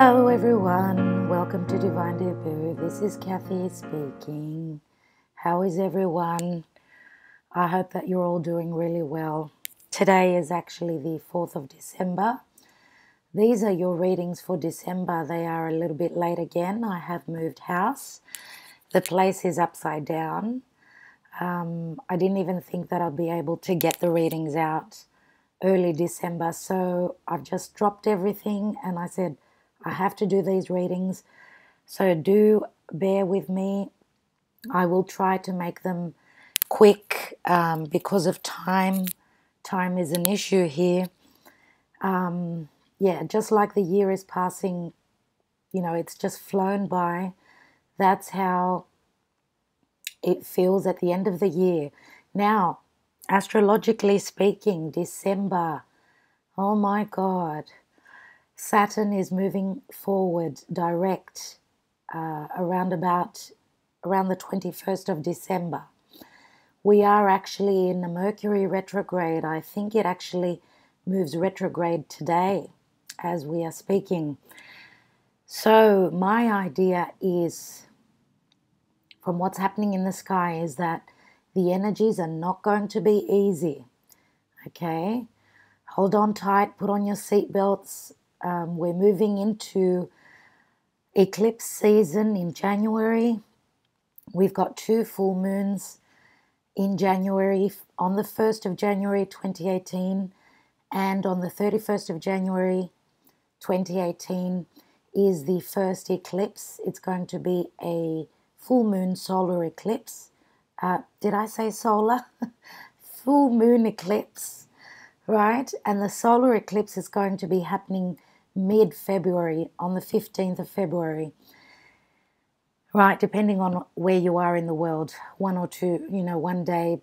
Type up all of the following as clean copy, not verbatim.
Hello everyone, welcome to Divine Debut. This is Kathy speaking. How is everyone? I hope that you're all doing really well. Today is actually the 4th of December. These are your readings for December. They are a little bit late again. I have moved house. The place is upside down. I didn't even think that I'd be able to get the readings out early December, so I've just dropped everything and I said I have to do these readings, so do bear with me. I will try to make them quick because of time. Time is an issue here. Yeah, just like the year is passing, you know, it's just flown by. That's how it feels at the end of the year. Now, astrologically speaking, December, oh my God, Saturn is moving forward direct around the 21st of December. We are actually in a Mercury retrograde. I think it actually moves retrograde today as we are speaking. So my idea is, from what's happening in the sky, is that the energies are not going to be easy. Okay? Hold on tight, put on your seatbelts. We're moving into eclipse season in January. We've got 2 full moons in January, on the 1st of January 2018 and on the 31st of January 2018 is the first eclipse. It's going to be a full moon solar eclipse. Did I say solar? Full moon eclipse, right? And the solar eclipse is going to be happening mid-February, on the 15th of February. Right, depending on where you are in the world, 1 or 2, one day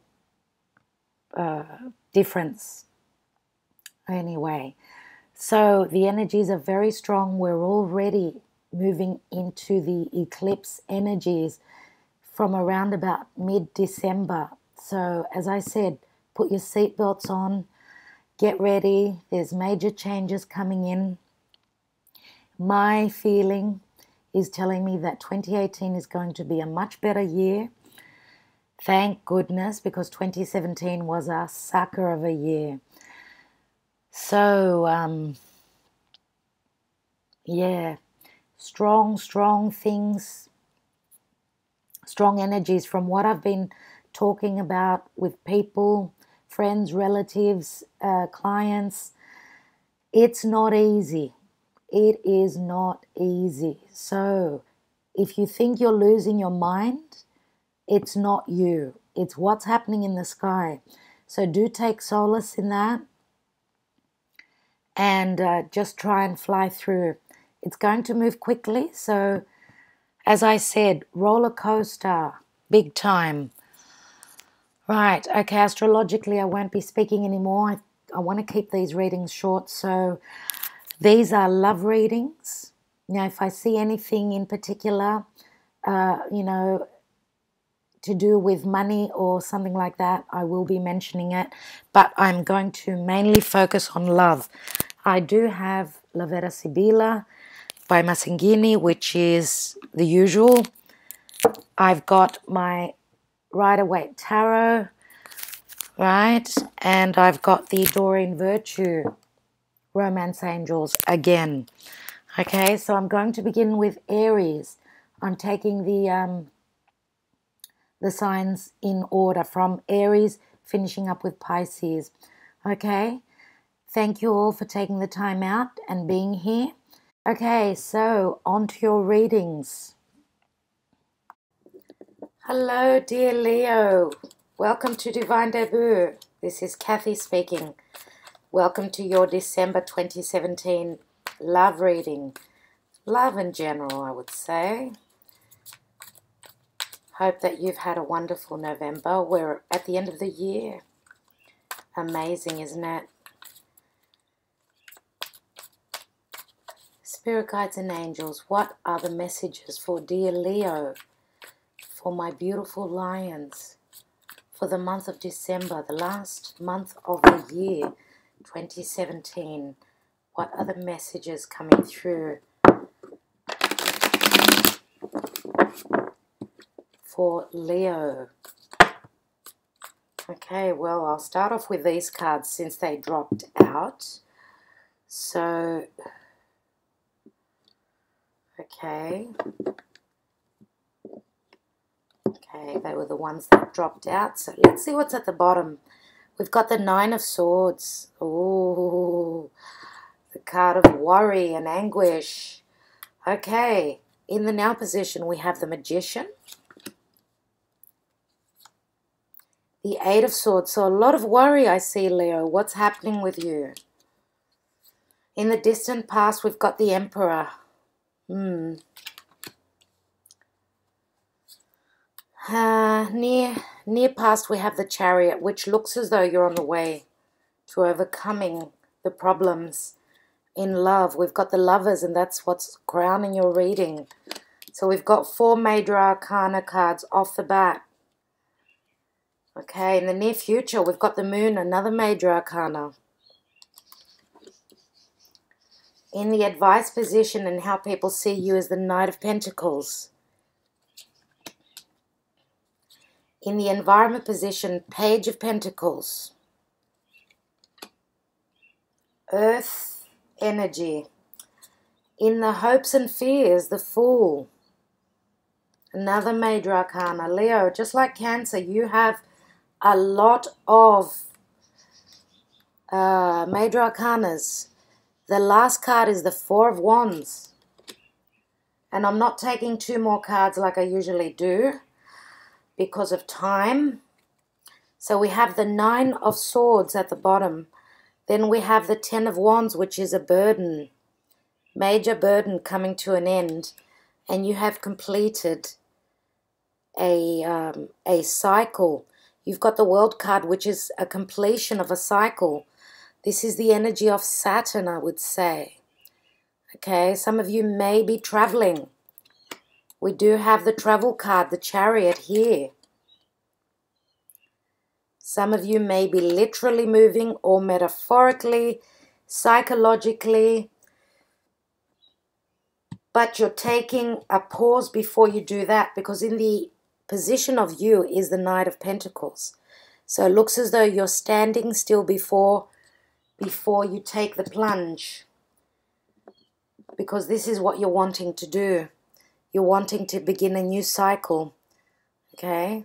difference. Anyway, so the energies are very strong. We're already moving into the eclipse energies from around about mid-December. So as I said, put your seatbelts on, get ready. There's major changes coming in. My feeling is telling me that 2018 is going to be a much better year. Thank goodness, because 2017 was a sucker of a year. So, yeah, strong things, strong energies from what I've been talking about with people, friends, relatives, clients. It's not easy. It is not easy. So if you think you're losing your mind, it's not you. It's what's happening in the sky. So do take solace in that and just try and fly through. It's going to move quickly. So as I said, roller coaster, big time. Right, okay, astrologically I won't be speaking anymore. I want to keep these readings short. So these are love readings. If I see anything in particular, to do with money or something like that, I will be mentioning it. But I'm going to mainly focus on love. I do have La Vera Sibilla by Masingini, which is the usual. I've got my Rider-Waite Tarot, right? And I've got the Doreen Virtue Romance Angels again. Okay, so I'm going to begin with Aries. I'm taking the signs in order from Aries, finishing up with Pisces. Okay, thank you all for taking the time out and being here. Okay, so on to your readings. Hello, dear Leo. Welcome to Divine Debut. This is Kathy speaking. Welcome to your December 2017 love reading. Love in general, I would say. Hope that you've had a wonderful November. We're at the end of the year. Amazing, isn't it? Spirit guides and angels, what are the messages for dear Leo, for my beautiful lions, for the month of December, the last month of the year 2017? What are the messages coming through for Leo. Okay, well, I'll start off with these cards since they dropped out. So, okay. Okay, they were the ones that dropped out. So let's see what's at the bottom. We've got the Nine of Swords. Oh, the card of worry and anguish. Okay, in the now position, we have the Magician. The Eight of Swords. So a lot of worry I see, Leo. What's happening with you? In the distant past, we've got the Emperor. Near past, we have the Chariot, which looks as though you're on the way to overcoming the problems in love. We've got the Lovers, and that's what's crowning your reading. So we've got 4 Major Arcana cards off the bat. Okay, in the near future, we've got the Moon, another Major Arcana. In the advice position and how people see you as the Knight of Pentacles. In the environment position, Page of Pentacles. Earth energy. In the hopes and fears, the Fool. Another Major Arcana. Leo, just like Cancer, you have a lot of Major Arcanas. The last card is the Four of Wands. And I'm not taking 2 more cards like I usually do because of time. So we have the Nine of Swords at the bottom. Then we have the Ten of Wands, which is a burden. Major burden coming to an end. And you have completed a cycle. You've got the World card, which is a completion of a cycle. This is the energy of Saturn, I would say. Okay, some of you may be traveling. We do have the travel card, the Chariot here. Some of you may be literally moving or metaphorically, psychologically. But you're taking a pause before you do that, because in the position of you is the Knight of Pentacles. So it looks as though you're standing still before you take the plunge, because this is what you're wanting to do. You're wanting to begin a new cycle. Okay?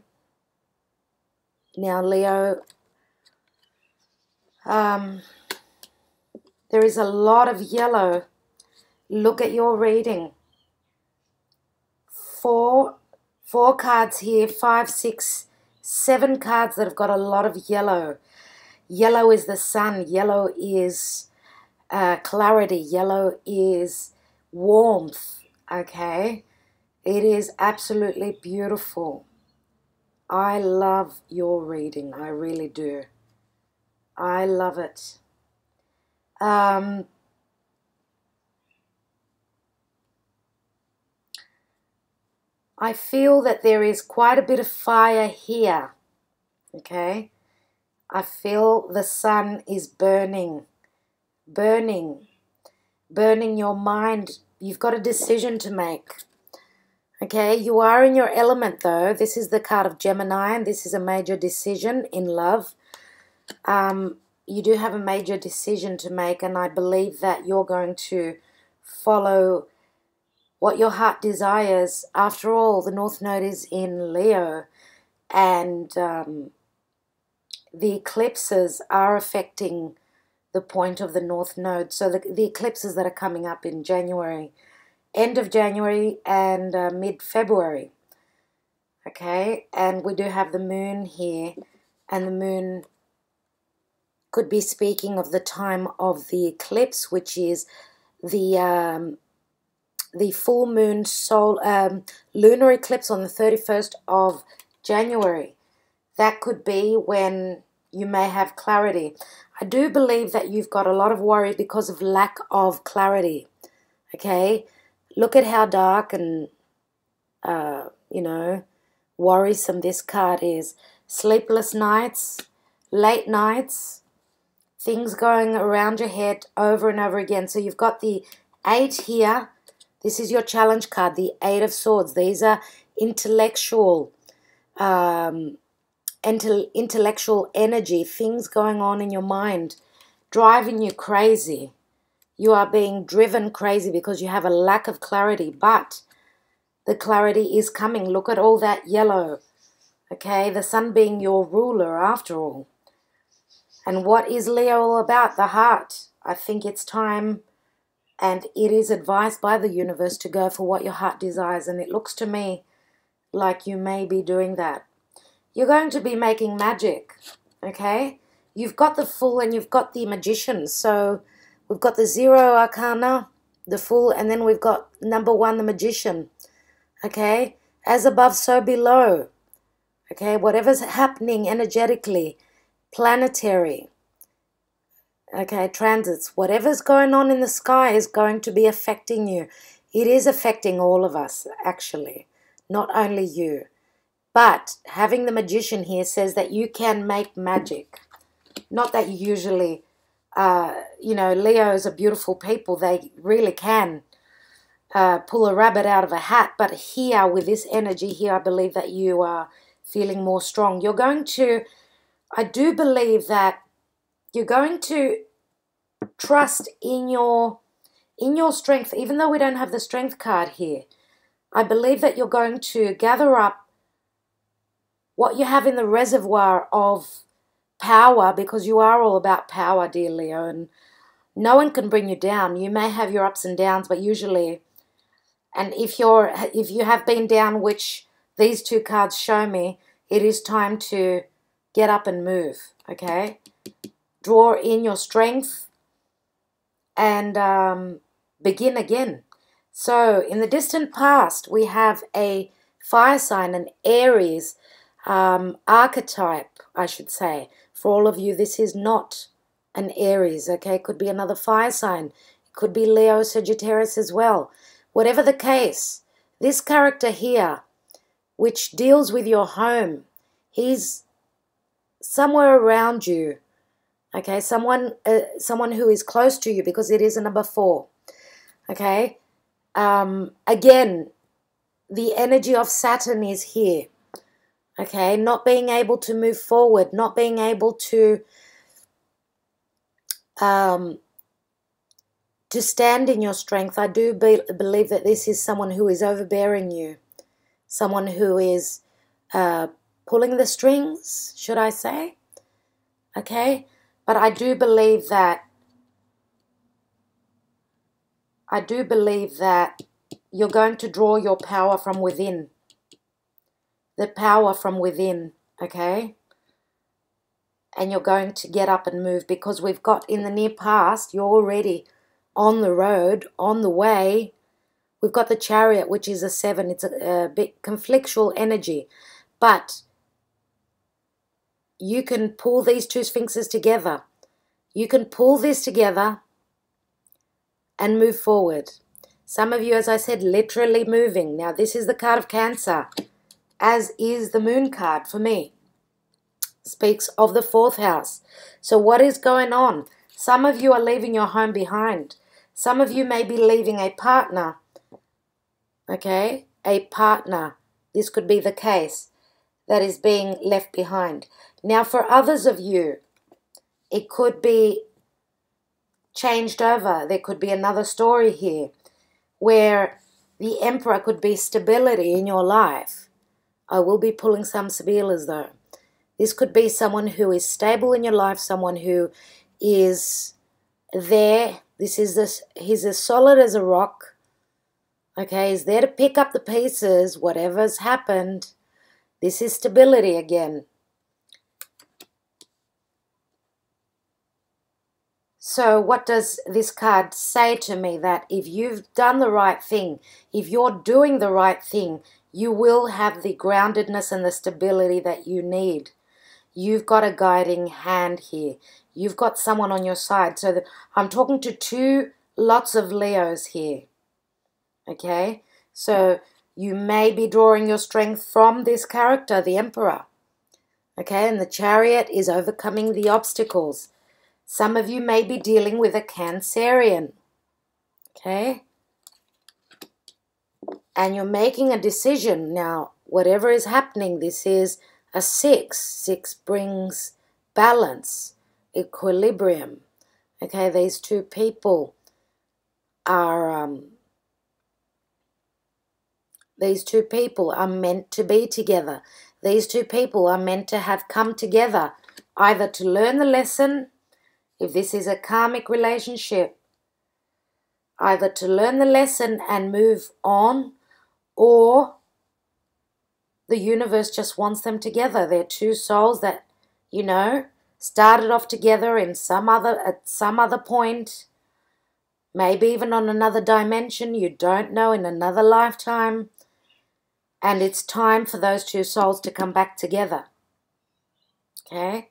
Now, Leo, there is a lot of yellow. Look at your reading. Four cards here, 5, 6, 7 cards that have got a lot of yellow. Yellow is the sun. Yellow is clarity. Yellow is warmth. Okay? It is absolutely beautiful. I love your reading. I really do. I love it. I feel that there is quite a bit of fire here. Okay? I feel the sun is burning your mind. You've got a decision to make. Okay, you are in your element though. This is the card of Gemini, and this is a major decision in love. You do have a major decision to make, and I believe that you're going to follow what your heart desires. After all, the North Node is in Leo, and the eclipses are affecting the point of the North Node. So the eclipses that are coming up in January, end of January and mid-February. Okay, and we do have the moon here, and the moon could be speaking of the time of the eclipse, which is the full moon lunar eclipse on the 31st of January. That could be when you may have clarity. I do believe that you've got a lot of worry because of lack of clarity. Okay, look at how dark and worrisome this card is. Sleepless nights, late nights, things going around your head over and over again. So you've got the 8 here. This is your challenge card, the 8 of Swords. These are intellectual, intellectual energy, things going on in your mind, driving you crazy. You are being driven crazy because you have a lack of clarity, but the clarity is coming. Look at all that yellow, okay? The sun being your ruler after all. And what is Leo all about? The heart. I think it's time, and it is advised by the universe to go for what your heart desires, and it looks to me like you may be doing that. You're going to be making magic, okay? You've got the Fool and you've got the Magician. So we've got the 0 arcana, the Fool, and then we've got number 1, the Magician, okay? As above, so below, okay? Whatever's happening energetically, planetary, okay, transits, whatever's going on in the sky is going to be affecting you. It is affecting all of us, actually, not only you. But having the Magician here says that you can make magic. Not that you usually, Leos are beautiful people. They really can pull a rabbit out of a hat. But here, with this energy here, I believe that you are feeling more strong. You're going to, I do believe that you're going to trust in your strength. Even though we don't have the Strength card here, I believe that you're going to gather up what you have in the reservoir of power, because you are all about power, dear Leo, and no one can bring you down. You may have your ups and downs, but usually, and if you have been down, which these 2 cards show me, it is time to get up and move, okay? Draw in your strength and begin again. So in the distant past, we have a fire sign, an Aries archetype, I should say. For all of you, this is not an Aries, okay? It could be another fire sign. It could be Leo, Sagittarius as well. Whatever the case, this character here, which deals with your home, he's somewhere around you, okay? Someone who is close to you, because it is a number 4, okay? Again, the energy of Saturn is here. Okay, not being able to move forward, not being able to stand in your strength. I do believe that this is someone who is overbearing you, someone who is pulling the strings, should I say? Okay, but I do believe that you're going to draw your power from within. The power from within, okay? And you're going to get up and move, because we've got in the near past, you're already on the road, on the way. We've got the Chariot, which is a 7. It's a bit conflictual energy. But you can pull these 2 Sphinxes together. You can pull this together and move forward. Some of you, as I said, literally moving. Now, this is the card of Cancer, as is the Moon card for me. Speaks of the 4th house. So what is going on? Some of you are leaving your home behind. Some of you may be leaving a partner. Okay? A partner. This could be the case that is being left behind. Now, for others of you, it could be changed over. There could be another story here where the Emperor could be stability in your life. I will be pulling some Sabilas though. This could be someone who is stable in your life, someone who is there. He's as solid as a rock. Okay, he's there to pick up the pieces, whatever's happened. This is stability again. So what does this card say to me? That if you've done the right thing, if you're doing the right thing, you will have the groundedness and the stability that you need. You've got a guiding hand here. You've got someone on your side. So I'm talking to lots of Leos here. Okay? So you may be drawing your strength from this character, the Emperor. Okay? And the Chariot is overcoming the obstacles. Some of you may be dealing with a Cancerian. Okay? and you're making a decision. Now, whatever is happening, this is a 6. 6 brings balance, equilibrium. Okay, these two people are meant to be together. These two people are meant to have come together either to learn the lesson, if this is a karmic relationship, either to learn the lesson and move on, or the universe just wants them together. They're two souls that, you know, started off together at some other point, maybe even on another dimension, you don't know, in another lifetime. And it's time for those two souls to come back together. Okay?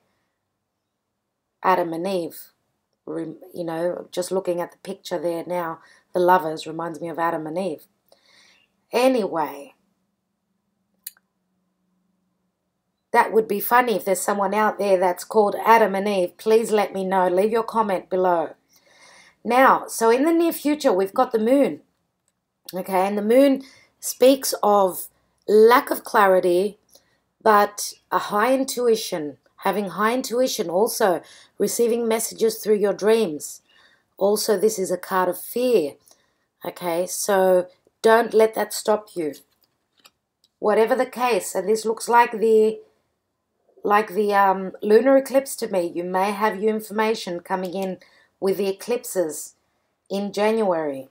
Adam and Eve. You know, just looking at the picture there now, the lovers reminds me of Adam and Eve. Anyway, that would be funny if there's someone out there that's called Adam and Eve. Please let me know. Leave your comment below. Now, so in the near future, we've got the moon. Okay, and the moon speaks of lack of clarity, but a high intuition, having high intuition, also receiving messages through your dreams. Also, this is a card of fear. Okay, so don't let that stop you. Whatever the case, and this looks like the lunar eclipse to me. You may have your information coming in with the eclipses in January.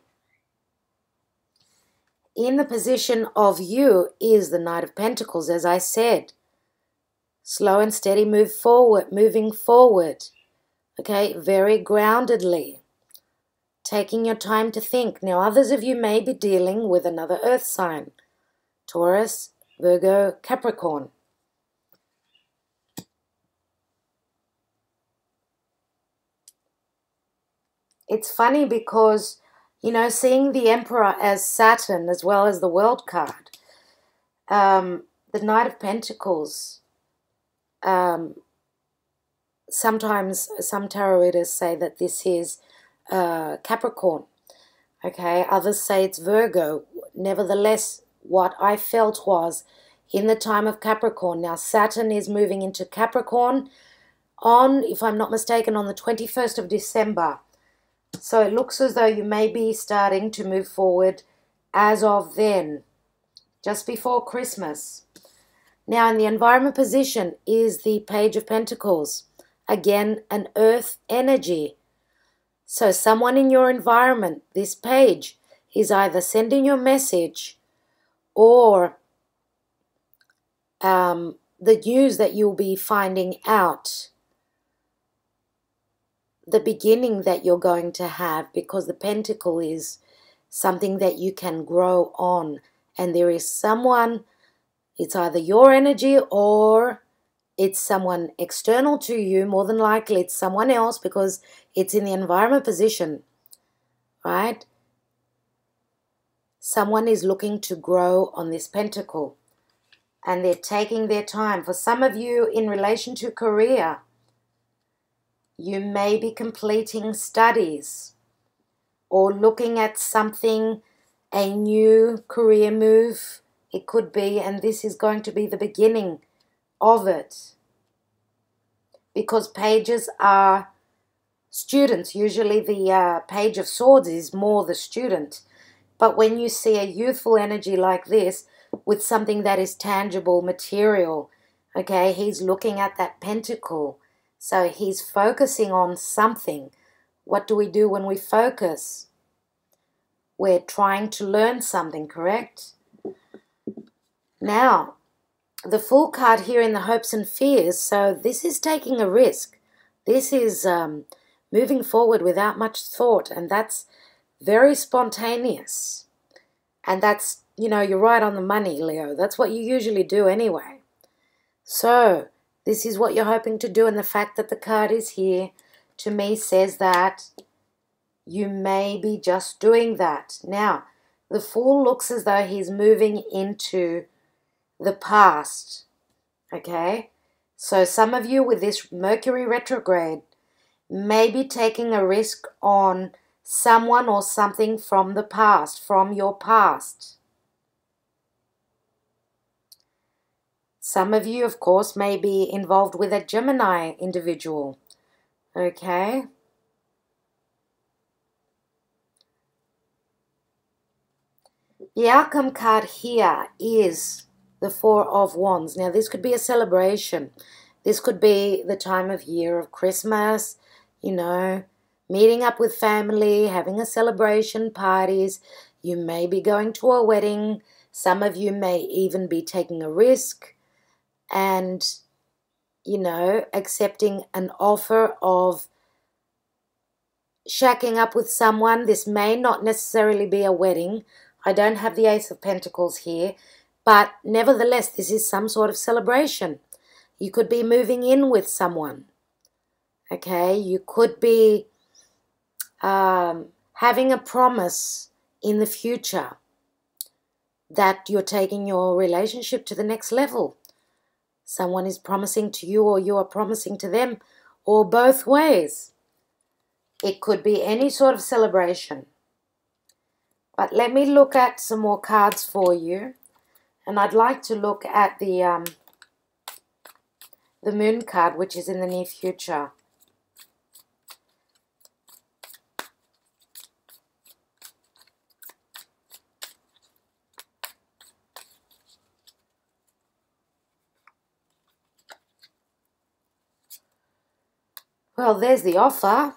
In the position of you is the Knight of Pentacles, as I said. Slow and steady moving forward. Okay, very groundedly. Taking your time to think. Now, others of you may be dealing with another earth sign. Taurus, Virgo, Capricorn. It's funny because, you know, seeing the Emperor as Saturn as well as the World card, the Knight of Pentacles, sometimes some tarot readers say that this is Capricorn. Okay, others say it's Virgo. Nevertheless, what I felt was in the time of Capricorn. Now, Saturn is moving into Capricorn on, if I'm not mistaken, on the 21st of December. So it looks as though you may be starting to move forward as of then, just before Christmas. Now, in the environment position is the Page of Pentacles. Again, an earth energy. So someone in your environment, this page, is either sending you a message or the news that you'll be finding out, the beginning that you're going to have, because the pentacle is something that you can grow on. And there is someone, it's either your energy or it's someone external to you. More than likely it's someone else because it's in the environment position, right? Someone is looking to grow on this pentacle and they're taking their time. For some of you in relation to career, you may be completing studies or looking at something, a new career move, it could be, and this is going to be the beginning of it. Because pages are students. Usually the Page of Swords is more the student. But when you see a youthful energy like this with something that is tangible, material, okay, he's looking at that pentacle. So he's focusing on something. What do we do when we focus? We're trying to learn something, correct? Now, the Fool card here in the hopes and fears. So this is taking a risk. This is moving forward without much thought. And that's very spontaneous. And that's, you know, you're right on the money, Leo. That's what you usually do anyway. So this is what you're hoping to do, and the fact that the card is here, to me, says that you may be just doing that. Now, the Fool looks as though he's moving into the past, okay? So some of you with this Mercury retrograde may be taking a risk on someone or something from the past, from your past. Some of you, of course, may be involved with a Gemini individual. Okay? The outcome card here is the Four of Wands. Now, this could be a celebration. This could be the time of year of Christmas, you know, meeting up with family, having a celebration, parties. You may be going to a wedding. Some of you may even be taking a risk and, you know, accepting an offer of shacking up with someone. This may not necessarily be a wedding. I don't have the Ace of Pentacles here, but nevertheless, this is some sort of celebration. You could be moving in with someone, okay? You could be having a promise in the future that you're taking your relationship to the next level. Someone is promising to you or you are promising to them, or both ways. It could be any sort of celebration. But let me look at some more cards for you. And I'd like to look at the Moon card, which is in the near future. Well, there's the offer.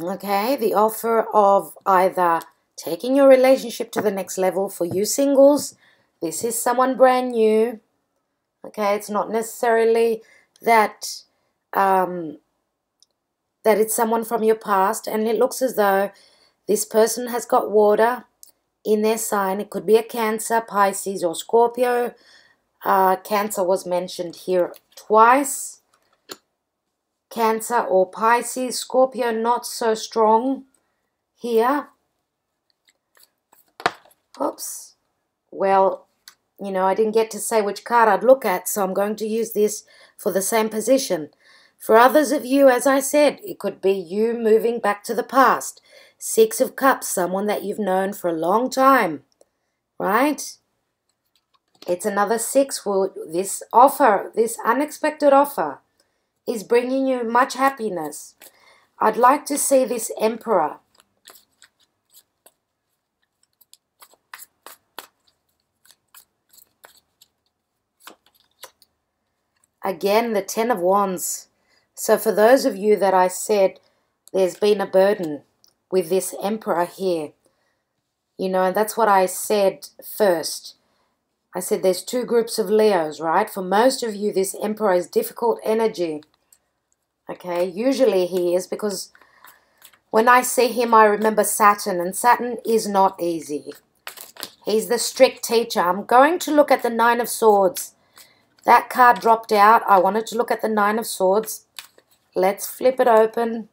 Okay, the offer of either taking your relationship to the next level. For you singles, this is someone brand new. Okay, it's not necessarily that that it's someone from your past, and it looks as though this person has got water in their sign. It could be a Cancer, Pisces, or Scorpio. Cancer was mentioned here twice. Cancer or Pisces. Scorpio, not so strong here. Oops. Well, you know, I didn't get to say which card I'd look at, so I'm going to use this for the same position. For others of you, as I said, it could be you moving back to the past. Six of Cups, someone that you've known for a long time, right? It's another six. Well, this offer, this unexpected offer, is bringing you much happiness. I'd like to see this Emperor. Again, the Ten of Wands. So for those of you that I said there's been a burden with this Emperor here, you know, and that's what I said first. I said there's two groups of Leos, right? For most of you, this Emperor is difficult energy. Okay, usually he is, because when I see him, I remember Saturn, and Saturn is not easy. He's the strict teacher. I'm going to look at the Nine of Swords. That card dropped out. I wanted to look at the Nine of Swords. Let's flip it open.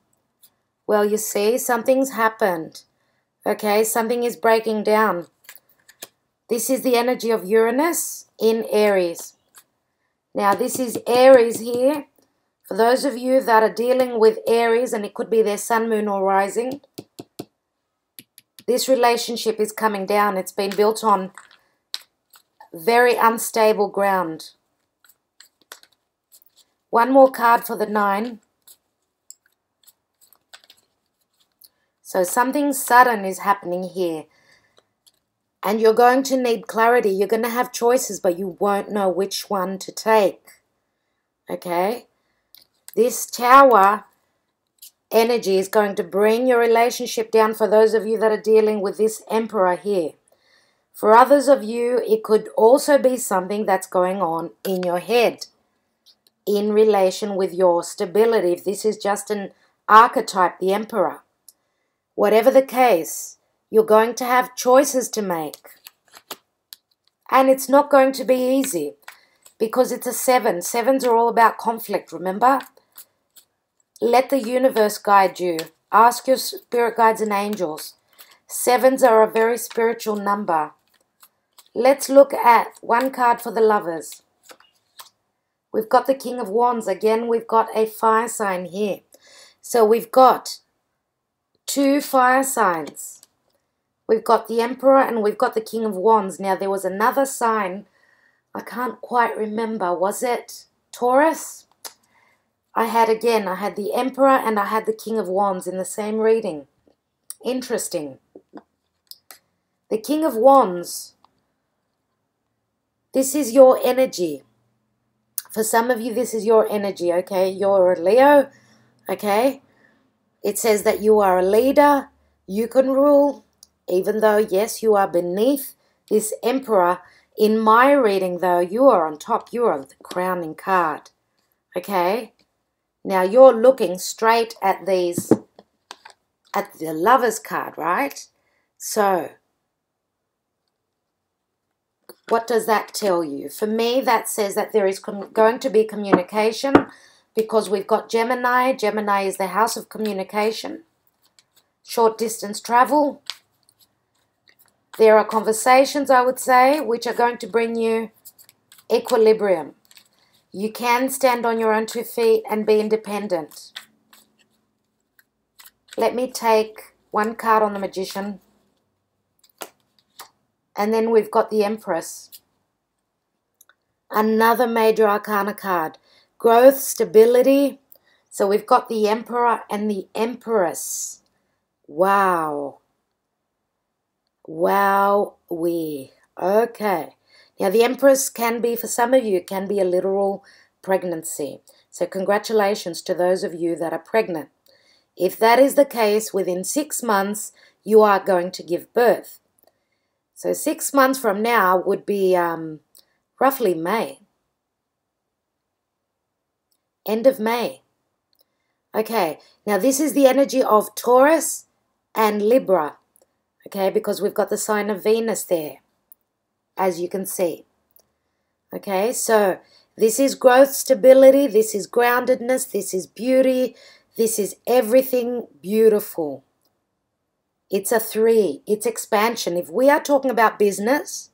Well, you see, something's happened. Okay, something is breaking down. This is the energy of Uranus in Aries. Now, this is Aries here. For those of you that are dealing with Aries, and it could be their sun, moon, or rising, this relationship is coming down. It's been built on very unstable ground. One more card for the Nine. So something sudden is happening here. And you're going to need clarity. You're going to have choices, but you won't know which one to take. Okay? This Tower energy is going to bring your relationship down for those of you that are dealing with this Emperor here. For others of you, it could also be something that's going on in your head in relation with your stability. If this is just an archetype, the Emperor. Whatever the case, you're going to have choices to make. And it's not going to be easy because it's a 7. 7s are all about conflict, remember? Let the universe guide you. Ask your spirit guides and angels. 7s are a very spiritual number. Let's look at one card for the lovers. We've got the King of Wands. Again, we've got a fire sign here. So we've got two fire signs. We've got the Emperor and we've got the King of Wands. Now, there was another sign I can't quite remember. Was it Taurus? I had the Emperor and I had the King of Wands in the same reading. Interesting. The King of Wands, this is your energy. For some of you, this is your energy, okay? You're a Leo, okay? It says that you are a leader. You can rule, even though, yes, you are beneath this Emperor. In my reading, though, you are on top. You are the crowning card, okay? Now, you're looking straight at these, at the Lover's card, right? So, what does that tell you? For me, that says that there is going to be communication because we've got Gemini. Gemini is the house of communication. Short distance travel. There are conversations, I would say, which are going to bring you equilibrium. You can stand on your own 2 feet and be independent. Let me take one card on the Magician. And then we've got the Empress. Another major arcana card. Growth, stability. So we've got the Emperor and the Empress. Wow. Wowee. Okay. Now the Empress can be, for some of you, can be a literal pregnancy. So congratulations to those of you that are pregnant. If that is the case, within 6 months, you are going to give birth. So 6 months from now would be roughly May. End of May. Okay, now this is the energy of Taurus and Libra. Okay, because we've got the sign of Venus there, as you can see. Okay, so this is growth, stability, this is groundedness, this is beauty, this is everything beautiful. It's a 3. It's expansion. If we are talking about business,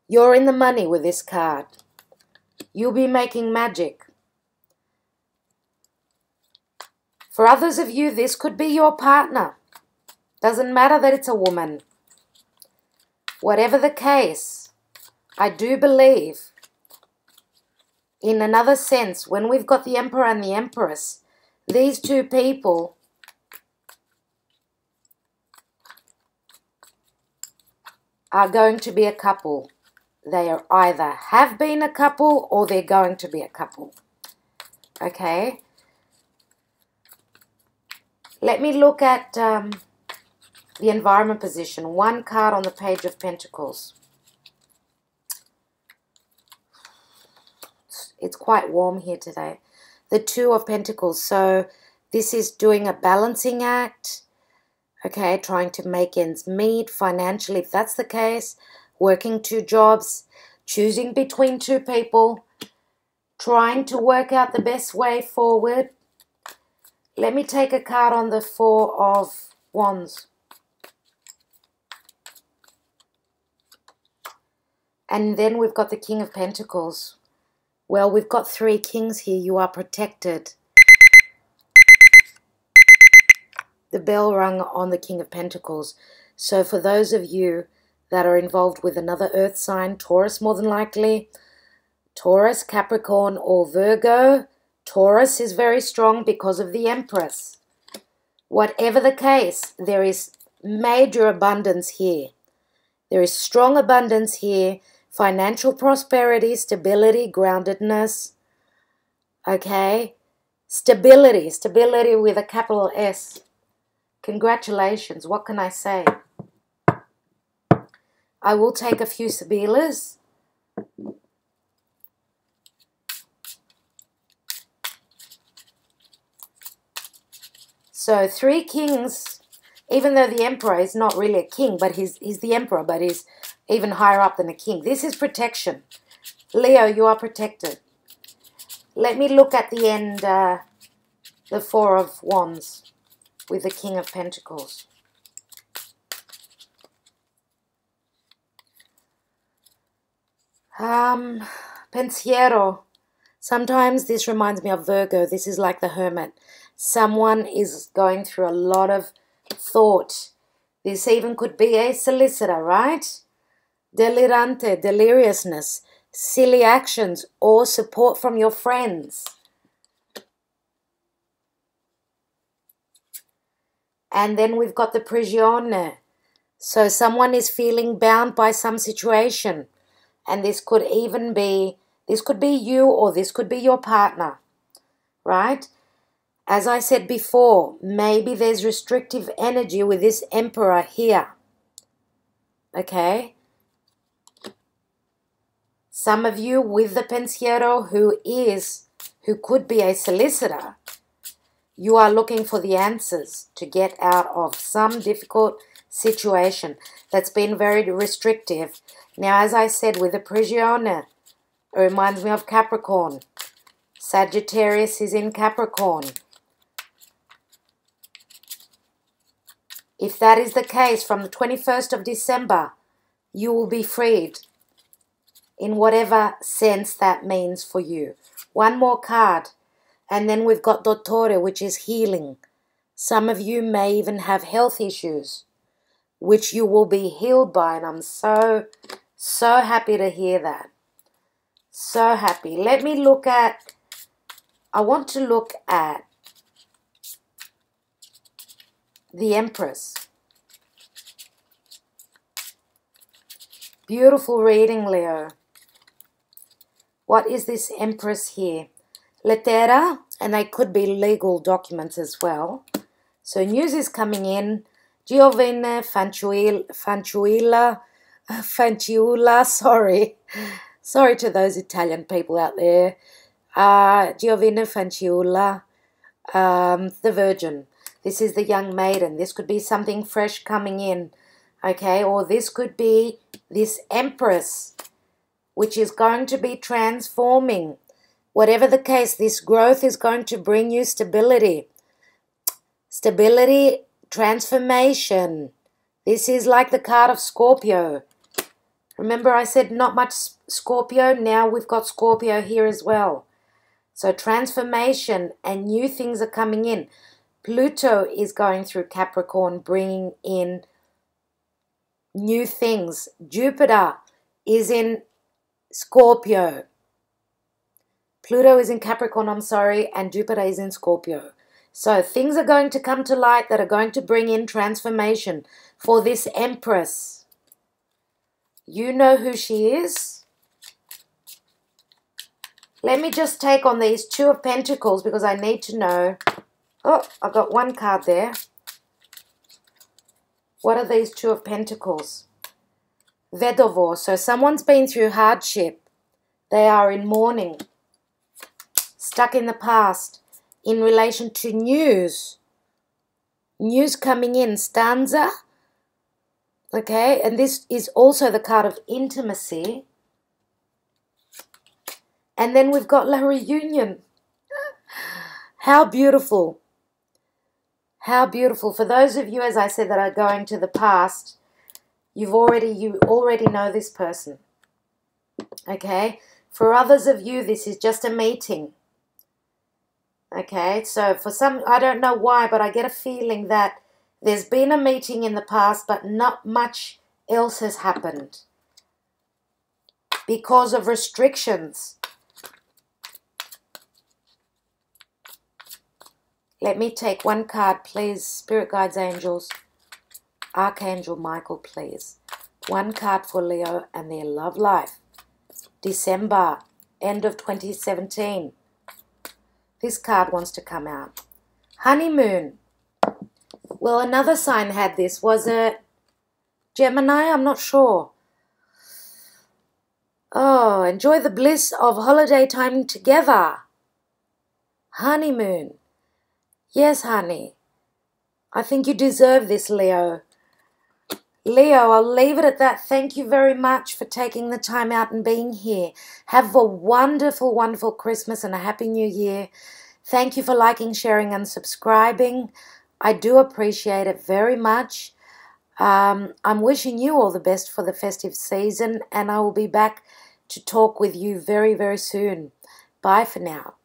you're in the money with this card. You'll be making magic. For others of you, this could be your partner. Doesn't matter that it's a woman. Whatever the case, I do believe, in another sense, when we've got the Emperor and the Empress, these two people are going to be a couple. They are either have been a couple or they're going to be a couple. Okay? Let me look at the environment position. One card on the Page of Pentacles. It's quite warm here today. The 2 of Pentacles. So this is doing a balancing act. Okay, trying to make ends meet financially, if that's the case. Working 2 jobs. Choosing between 2 people. Trying to work out the best way forward. Let me take a card on the 4 of Wands. And then we've got the King of Pentacles. Well, we've got 3 kings here. You are protected. The bell rung on the King of Pentacles. So for those of you that are involved with another earth sign, Taurus more than likely, Taurus, Capricorn or Virgo, Taurus is very strong because of the Empress. Whatever the case, there is major abundance here. There is strong abundance here. Financial prosperity, stability, groundedness. Okay? Stability. Stability with a capital S. Congratulations. What can I say? I will take a few Sibilas. So 3 kings, even though the Emperor is not really a king, but he's the Emperor, but he's even higher up than a king. This is protection. Leo, you are protected. Let me look at the end, the 4 of Wands with the King of Pentacles. Pensiero. Sometimes this reminds me of Virgo. This is like the Hermit. Someone is going through a lot of thought. This even could be a solicitor, right? Delirante, deliriousness. silly actions or support from your friends. And then we've got the prigione. So someone is feeling bound by some situation. And this could be you, or this could be your partner, right? As I said before, maybe there's restrictive energy with this Emperor here. Okay? Some of you with the Pensiero who could be a solicitor, you are looking for the answers to get out of some difficult situation that's been very restrictive. Now, as I said, with the Prigione, it reminds me of Capricorn. Sagittarius is in Capricorn. If that is the case, from the 21st of December, you will be freed in whatever sense that means for you. One more card. And then we've got Dottore, which is healing. Some of you may even have health issues, which you will be healed by. And I'm so happy to hear that. So happy. I want to look at the Empress. Beautiful reading, Leo. What is this Empress here? Lettera, and they could be legal documents as well. So news is coming in. Giovine Fanciulla, sorry. Sorry to those Italian people out there. Giovine Fanciulla, the Virgin. This is the young maiden. This could be something fresh coming in, okay? Or this could be this Empress, which is going to be transforming. Whatever the case, this growth is going to bring you stability. Stability, transformation. This is like the card of Scorpio. Remember I said not much Scorpio? Now we've got Scorpio here as well. So transformation and new things are coming in. Pluto is going through Capricorn, bringing in new things. Jupiter is in Scorpio. Pluto is in Capricorn, and Jupiter is in Scorpio. So things are going to come to light that are going to bring in transformation for this Empress. You know who she is. Let me just take on these Two of Pentacles because I need to know. Oh, I've got one card there. What are these Two of Pentacles? Vedovo. So someone's been through hardship. They are in mourning. Stuck in the past in relation to news. News coming in. Stanza. Okay, and this is also the card of intimacy. And then we've got La Reunion. How beautiful. How beautiful. For those of you, as I said, that are going to the past, you already know this person. Okay? For others of you, this is just a meeting. Okay? So for some, I don't know why, but I get a feeling that there's been a meeting in the past, but not much else has happened because of restrictions. Let me take one card, please. Spirit guides, angels. Archangel Michael, please. One card for Leo and their love life. December, end of 2017. This card wants to come out. Honeymoon. Well, another sign had this. Was it Gemini? I'm not sure. Oh, enjoy the bliss of holiday time together. Honeymoon. Yes, honey. I think you deserve this, Leo. Leo, I'll leave it at that. Thank you very much for taking the time out and being here. Have a wonderful, wonderful Christmas and a Happy New Year. Thank you for liking, sharing, and subscribing. I do appreciate it very much. I'm wishing you all the best for the festive season, and I will be back to talk with you very, very soon. Bye for now.